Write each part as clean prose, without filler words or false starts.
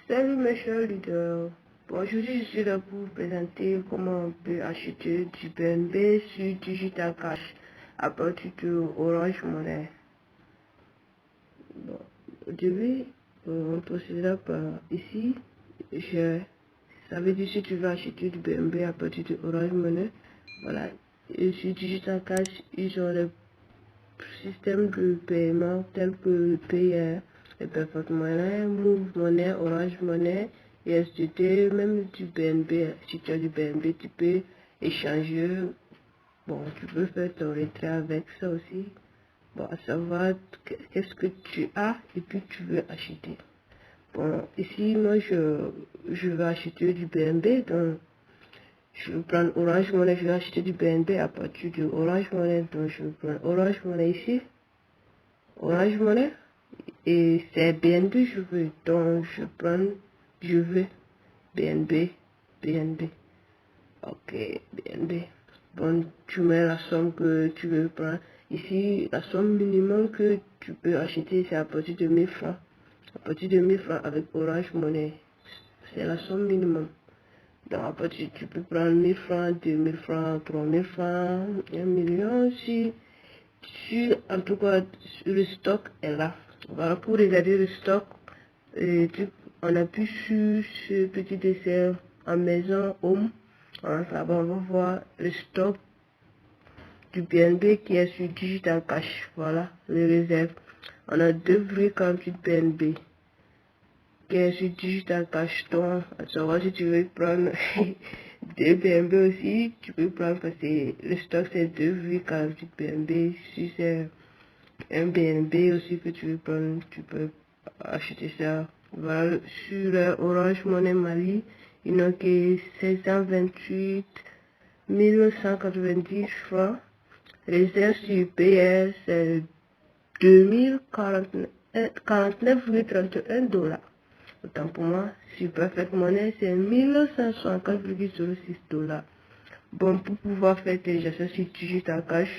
Salut mes chers leaders. Bon, aujourd'hui je suis là pour vous présenter comment on peut acheter du BNB sur Digital Cash à partir de Orange Money. Bon, au début, on procédera par ici. Ça veut dire si tu veux acheter du BNB à partir de Orange Money, voilà. Et sur Digital Cash, ils ont le système de paiement tel que Payer, le Perfect Money, Move Money, Orange Money, USDT, même du BNB. Si tu as du BNB, tu peux échanger. Bon, tu peux faire ton retrait avec ça aussi. Bon, à savoir qu'est-ce que tu as et puis tu veux acheter. Bon, ici, moi, je veux acheter du BNB, donc je vais prendre Orange Money, je vais acheter du BNB à partir de Orange Money, donc je vais prendre Orange Money ici, Orange Money, et c'est BNB je veux, donc je veux BNB, ok, BNB. Bon, tu mets la somme que tu veux prendre. Ici, la somme minimum que tu peux acheter, c'est à partir de 1000 francs. À partir de 1000 francs avec Orange Money, c'est la somme minimum. Donc, à partir, tu peux prendre 1000 francs, 2000 francs, 3000 francs, 1 million, si en tout cas, le stock est là. Voilà, pour regarder le stock, on appuie sur ce petit dessin en maison, home. Voilà, ça va, on va voir le stock du BNB qui est sur Digital Cash. Voilà, les réserves. On a 2,48 BNB qui est sur Digital Cash. Donc, à savoir si tu veux prendre des BNB aussi, tu peux prendre parce que le stock c'est 2,48 BNB. Si c'est un BNB aussi que tu veux prendre, tu peux acheter ça. Voilà, sur Orange Money Mali, il n'y a que 728 1190 francs. Réserve sur PS, c'est 2049,31 $. Autant pour moi, sur Perfect Money, c'est 1164,06 $. Bon, pour pouvoir faire tes achats sur Digital Cash,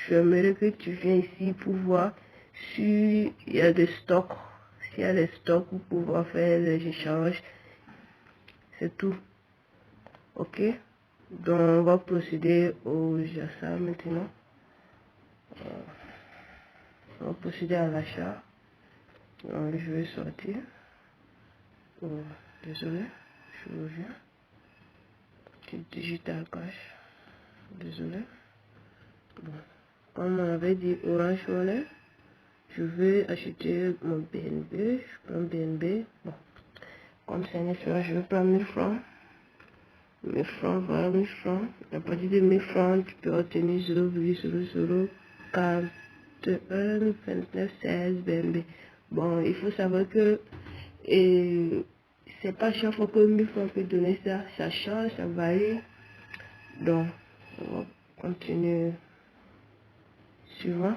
j'aimerais que tu viennes ici pour voir s'il y a des stocks. S'il y a des stocks pour pouvoir faire les échanges. C'est tout. Ok? Donc, on va procéder aux achats maintenant. On va procéder à l'achat. Je vais sortir. Désolé, je reviens. Digital Cash. Désolé. Bon. Comme on avait dit Orange Money, je vais acheter mon BNB. Je prends BNB. Bon. Comme c'est un assurance, je vais prendre 1000 francs. 1000 francs, voilà 1000 francs. À partir de 1000 francs, tu peux obtenir 0,00412916 BNB. Bon, il faut savoir que c'est pas chaque fois que 1000 francs peut donner ça. Ça change, ça varie. Donc, on va continuer. Suivant.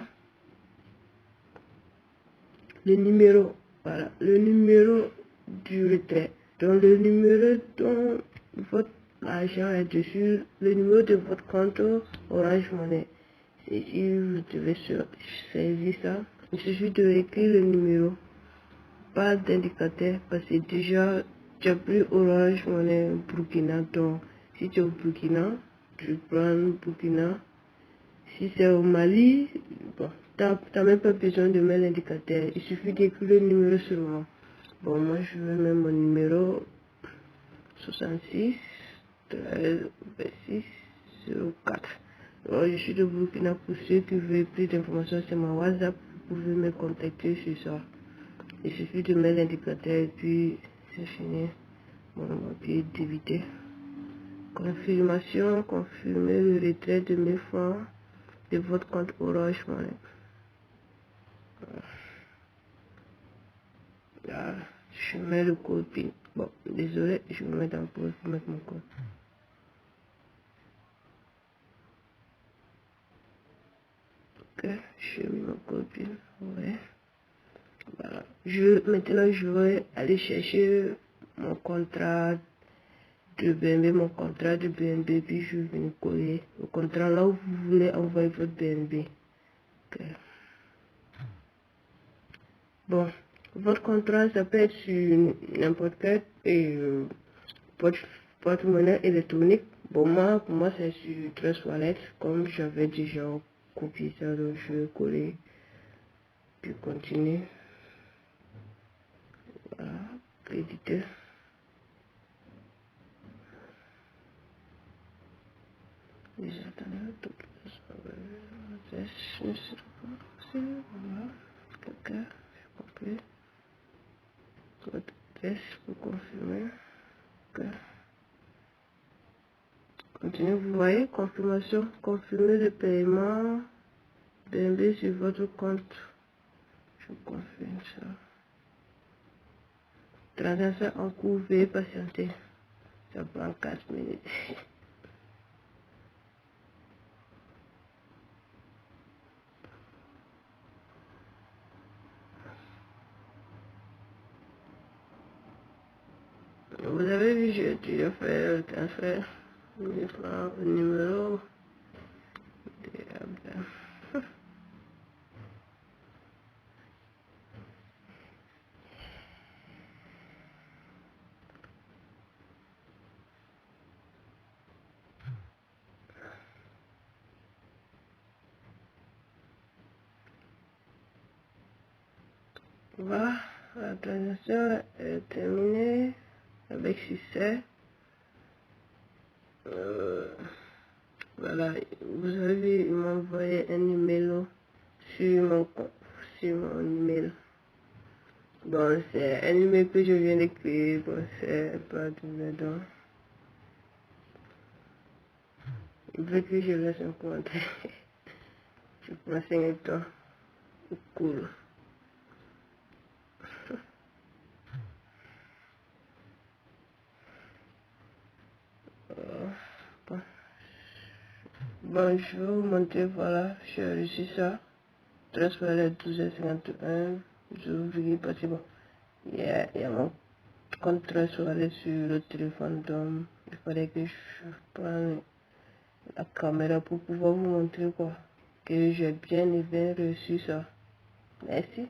Le numéro, voilà, le numéro du retrait. Donc, le numéro dont votre argent est dessus, le numéro de votre compte Orange Money. Et si vous devez saisir ça, il suffit de écrire le numéro. Pas d'indicateur, parce que déjà, tu as pris Orange Money Burkina. Donc, si tu es au Burkina, tu prends Burkina. Si c'est au Mali, bon, t'as même pas besoin de mettre l'indicateur. Il suffit d'écrire le numéro seulement. Bon, moi, je vais mettre mon numéro 66 13 26 04. Alors, je suis de Burkina. Pour ceux qui veulent plus d'informations sur mon WhatsApp, vous pouvez me contacter sur ça. Il suffit de mettre l'indicateur et puis c'est fini. Bon, on va puis d'éviter. Confirmation, confirmer le retrait de 1000 francs de votre compte Orange Money. Là, je mets le code PIN. Bon, désolé, je vais mettre en pause pour mettre mon code. Ok, je mets mon code PIN. Ouais. Voilà. Maintenant, je vais aller chercher mon contrat de BNB, puis je vais venir coller le contrat là où vous voulez envoyer votre BNB. Ok. Bon, Votre contrat, ça peut être sur n'importe quel porte-monnaie électronique. Bon, moi, pour moi, c'est sur Trust Wallet. Comme j'avais déjà copié ça, donc je vais coller, puis continuer. Voilà, éditer. J'attendais tout ça. Voilà, quelqu'un, j'ai compris. Code test pour confirmer. Ok. Continuez, vous voyez, confirmation, confirmer le paiement BNB sur votre compte. Je confirme ça. Transaction en cours, veuillez patienter. Ça prend 4 minutes. Vous avez vu, j'ai déjà fait le transfert. Je prends le numéro. Voilà, la transaction est terminée avec succès. Voilà, vous avez vu, il m'a envoyé un email sur mon email. Bon, c'est un email que je viens de créer, bon, c'est pas tout dedans. Il veut que je laisse un commentaire. Je prends 5 temps. Cool. Bon. Bon, je vais vous montrer, voilà, j'ai reçu ça. Transfert 12h51. Je vous dis parce que bon, il y a mon compte transfert sur le téléphone, donc il fallait que je prenne la caméra pour pouvoir vous montrer quoi, que j'ai bien et bien reçu ça. Merci.